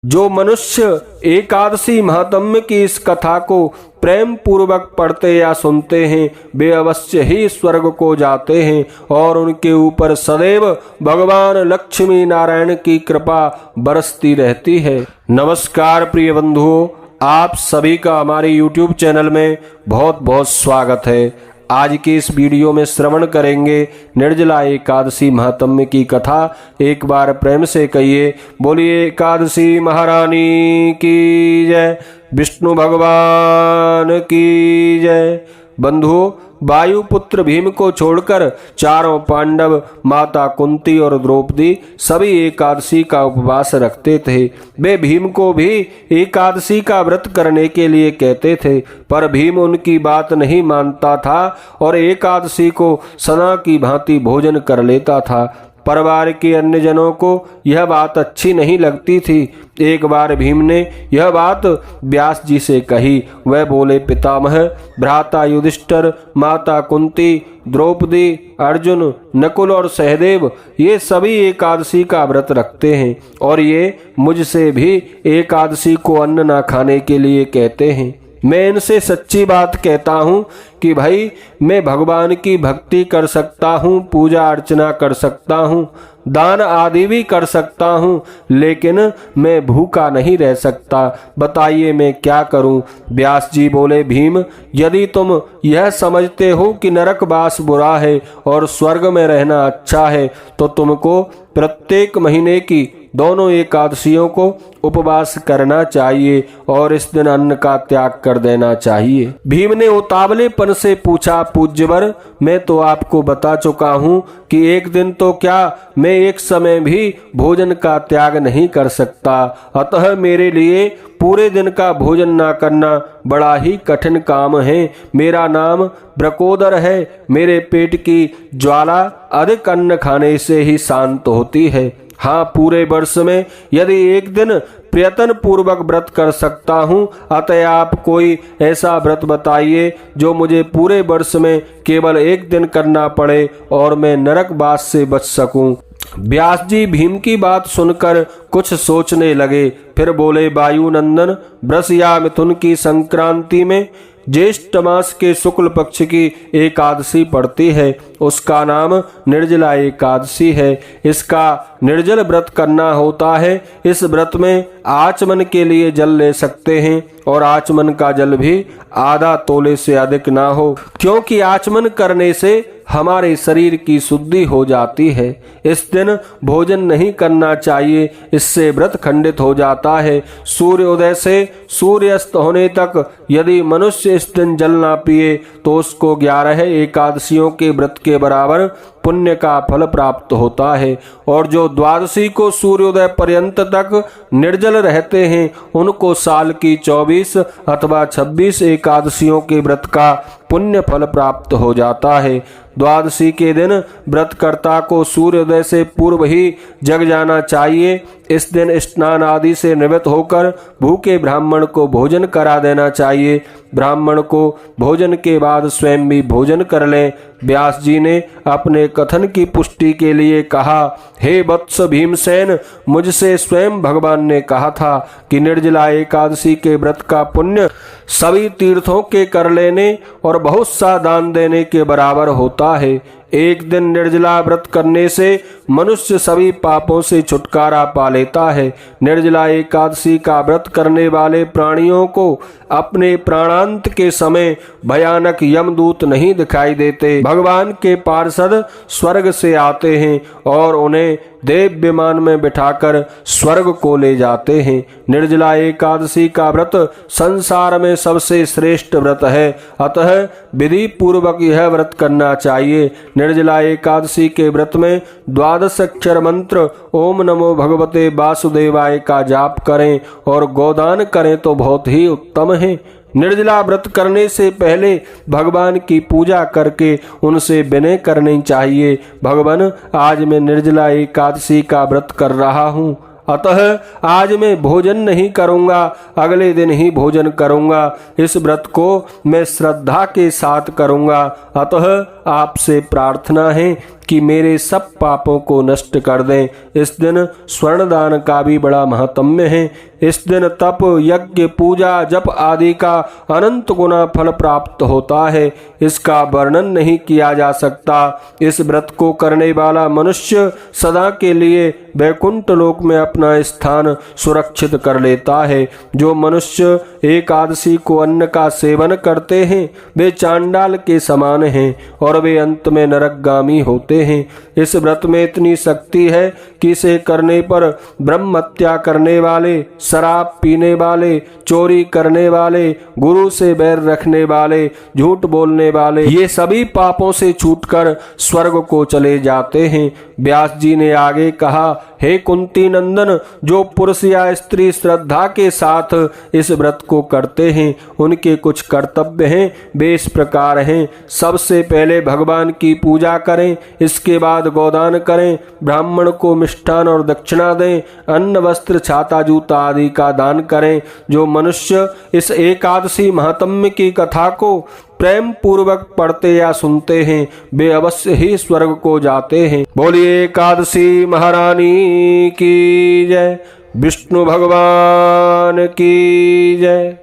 जो मनुष्य एकादशी महात्म्य की इस कथा को प्रेम पूर्वक पढ़ते या सुनते हैं वे अवश्य ही स्वर्ग को जाते हैं और उनके ऊपर सदैव भगवान लक्ष्मी नारायण की कृपा बरसती रहती है। नमस्कार प्रिय बंधुओं, आप सभी का हमारे YouTube चैनल में बहुत बहुत स्वागत है। आज के इस वीडियो में श्रवण करेंगे निर्जला एकादशी महात्म्य की कथा। एक बार प्रेम से कहिए, बोलिए एकादशी महारानी की जय, विष्णु भगवान की जय। बंधुओं, वायुपुत्र भीम को छोड़कर चारों पांडव, माता कुंती और द्रौपदी सभी एकादशी का उपवास रखते थे। वे भीम को भी एकादशी का व्रत करने के लिए कहते थे, पर भीम उनकी बात नहीं मानता था और एकादशी को सना की भांति भोजन कर लेता था। परिवार के अन्य जनों को यह बात अच्छी नहीं लगती थी। एक बार भीम ने यह बात व्यास जी से कही। वह बोले, पितामह, भ्राता युधिष्ठिर, माता कुंती, द्रौपदी, अर्जुन, नकुल और सहदेव ये सभी एकादशी का व्रत रखते हैं और ये मुझसे भी एकादशी को अन्न न खाने के लिए कहते हैं। मैं इनसे सच्ची बात कहता हूँ कि भाई मैं भगवान की भक्ति कर सकता हूँ, पूजा अर्चना कर सकता हूँ, दान आदि भी कर सकता हूँ, लेकिन मैं भूखा नहीं रह सकता। बताइए मैं क्या करूँ। व्यास जी बोले, भीम, यदि तुम यह समझते हो कि नरकवास बुरा है और स्वर्ग में रहना अच्छा है तो तुमको प्रत्येक महीने की दोनों एकादशियों को उपवास करना चाहिए और इस दिन अन्न का त्याग कर देना चाहिए। भीम ने उतावलेपन से पूछा, पूज्यवर, मैं तो आपको बता चुका हूँ कि एक दिन तो क्या मैं एक समय भी भोजन का त्याग नहीं कर सकता। अतः मेरे लिए पूरे दिन का भोजन ना करना बड़ा ही कठिन काम है। मेरा नाम ब्रकोदर है। मेरे पेट की ज्वाला अधिक अन्न खाने से ही शांत होती है। हाँ, पूरे वर्ष में यदि एक दिन प्रयत्न पूर्वक व्रत कर सकता हूँ, अतः आप कोई ऐसा व्रत बताइए जो मुझे पूरे वर्ष में केवल एक दिन करना पड़े और मैं नरकवास से बच सकूं। व्यास जी भीम की बात सुनकर कुछ सोचने लगे, फिर बोले, वायुनंदन, वृष या मिथुन की संक्रांति में ज्येष्ठ मास के शुक्ल पक्ष की एकादशी पड़ती है। उसका नाम निर्जला एकादशी है। इसका निर्जल व्रत करना होता है। इस व्रत में आचमन के लिए जल ले सकते हैं और आचमन का जल भी आधा तोले से अधिक ना हो, क्योंकि आचमन करने से हमारे शरीर की शुद्धि हो जाती है। इस दिन भोजन नहीं करना चाहिए, इससे व्रत खंडित हो जाता है। सूर्योदय से सूर्यास्त होने तक यदि मनुष्य इस दिन जल ना पिए तो उसको 11 एकादशियों के व्रत के बराबर पुण्य का फल प्राप्त होता है। और जो द्वादशी को सूर्योदय पर्यंत तक निर्जल रहते हैं उनको साल की 24 अथवा 26 एकादशियों के व्रत का पुण्य फल प्राप्त हो जाता है। द्वादशी के दिन व्रतकर्ता को सूर्योदय से पूर्व ही जग जाना चाहिए। इस दिन स्नान आदि से निवृत्त होकर भूखे ब्राह्मण को भोजन करा देना चाहिए। ब्राह्मण को भोजन के बाद स्वयं भी भोजन कर लें। व्यास जी ने अपने कथन की पुष्टि के लिए कहा, हे वत्स भीमसेन, मुझसे स्वयं भगवान ने कहा था कि निर्जला एकादशी के व्रत का पुण्य सभी तीर्थों के कर लेने और बहुत सा दान देने के बराबर होता है। एक दिन निर्जला व्रत करने से मनुष्य सभी पापों से छुटकारा पा लेता है। निर्जला एकादशी का व्रत करने वाले प्राणियों को अपने प्राणांत के समय भयानक यमदूत नहीं दिखाई देते। भगवान के पार्षद स्वर्ग से आते हैं और उन्हें देव विमान में बिठाकर स्वर्ग को ले जाते हैं। निर्जला एकादशी का व्रत संसार में सबसे श्रेष्ठ व्रत है, अतः विधि पूर्वक यह व्रत करना चाहिए। निर्जला एकादशी के व्रत में 12 अक्षर मंत्र ओम नमो भगवते वासुदेवाय का जाप करें और गोदान करें तो बहुत ही उत्तम है। निर्जला व्रत करने से पहले भगवान की पूजा करके उनसे विनय करनी चाहिए। भगवान, आज मैं निर्जला एकादशी का व्रत कर रहा हूँ, अतः आज मैं भोजन नहीं करूँगा, अगले दिन ही भोजन करूँगा। इस व्रत को मैं श्रद्धा के साथ करूँगा, अतः आपसे प्रार्थना है कि मेरे सब पापों को नष्ट कर दें। इस दिन स्वर्ण दान का भी बड़ा महात्म्य है। इस दिन तप, यज्ञ, पूजा, जप आदि का अनंत गुना फल प्राप्त होता है। इसका वर्णन नहीं किया जा सकता। इस व्रत को करने वाला मनुष्य सदा के लिए वैकुंठ लोक में अपना स्थान सुरक्षित कर लेता है। जो मनुष्य एकादशी को अन्न का सेवन करते हैं वे चांडाल के समान हैं और वे अंत में नरकगामी होते हैं। इस व्रत में इतनी शक्ति है कि इसे करने पर ब्रह्म हत्या करने वाले, शराब पीने वाले, चोरी करने वाले, गुरु से बैर रखने वाले, झूठ बोलने वाले, ये सभी पापों से छूटकर स्वर्ग को चले जाते हैं। व्यास जी ने आगे कहा, हे कुंती नंदन, जो पुरुष या स्त्री श्रद्धा के साथ इस व्रत को करते हैं उनके कुछ कर्तव्य हैं। वे इस प्रकार हैं। सबसे पहले भगवान की पूजा करें, इसके बाद गोदान करें, ब्राह्मण को मिष्ठान और दक्षिणा दें, अन्न, वस्त्र, छाता, जूता आदि का दान करें। जो मनुष्य इस एकादशी महात्म्य की कथा को प्रेम पूर्वक पढ़ते या सुनते हैं वे अवश्य ही स्वर्ग को जाते हैं। बोलिए एकादशी महारानी की जय, विष्णु भगवान की जय।